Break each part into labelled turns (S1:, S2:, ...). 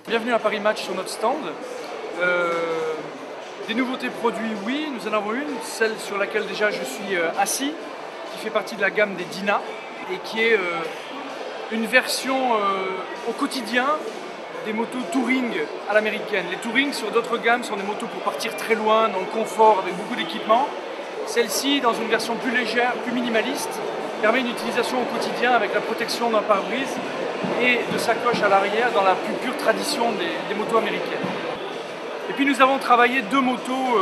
S1: Bienvenue à Paris Match sur notre stand. Des nouveautés produits, oui, nous en avons une, celle sur laquelle déjà je suis assis, qui fait partie de la gamme des Dyna et qui est une version au quotidien des motos touring à l'américaine. Les touring sur d'autres gammes sont des motos pour partir très loin, dans le confort, avec beaucoup d'équipement. Celle-ci, dans une version plus légère, plus minimaliste, permet une utilisation au quotidien avec la protection d'un pare-brise et de sacoche à l'arrière dans la plus pure tradition des motos américaines. Et puis nous avons travaillé deux motos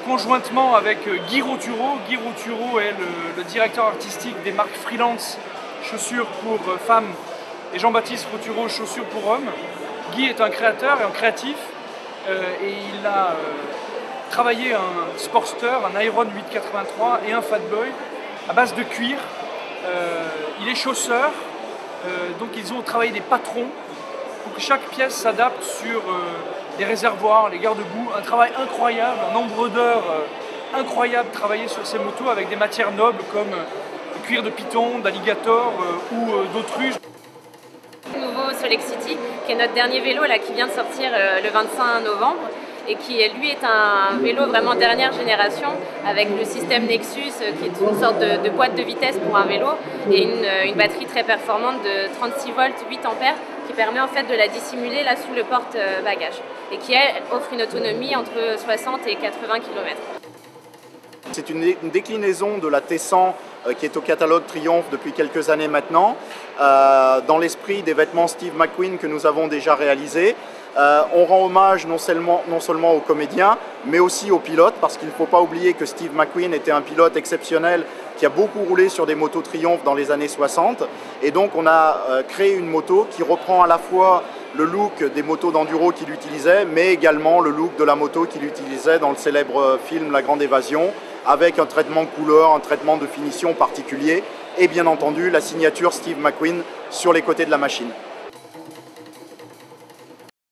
S1: conjointement avec Guy Roturo. Guy Roturo est le directeur artistique des marques Freelance, chaussures pour femmes, et Jean-Baptiste Roturo, chaussures pour hommes. Guy est un créateur et un créatif et il a travaillé un Sportster, un Iron 883 et un Fatboy à base de cuir. Il est chausseur, donc ils ont travaillé des patrons pour que chaque pièce s'adapte sur les réservoirs, les garde-boue. Un travail incroyable, un nombre d'heures incroyable travaillé sur ces motos avec des matières nobles comme le cuir de python, d'alligator ou d'autruche.
S2: Nouveau Solex City, qui est notre dernier vélo là, qui vient de sortir le 25 novembre et qui lui est un vélo vraiment dernière génération avec le système Nexus qui est une sorte de boîte de vitesse pour un vélo et une batterie très performante de 36 volts 8 ampères qui permet en fait de la dissimuler là sous le porte-bagages et qui offre une autonomie entre 60 et 80 km.
S3: C'est une déclinaison de la T100 qui est au catalogue Triumph depuis quelques années maintenant, dans l'esprit des vêtements Steve McQueen que nous avons déjà réalisés. On rend hommage non seulement aux comédiens, mais aussi aux pilotes, parce qu'il ne faut pas oublier que Steve McQueen était un pilote exceptionnel qui a beaucoup roulé sur des motos Triumph dans les années 60. Et donc on a créé une moto qui reprend à la fois le look des motos d'enduro qu'il utilisait, mais également le look de la moto qu'il utilisait dans le célèbre film La Grande Évasion, avec un traitement couleur, un traitement de finition particulier, et bien entendu la signature Steve McQueen sur les côtés de la machine.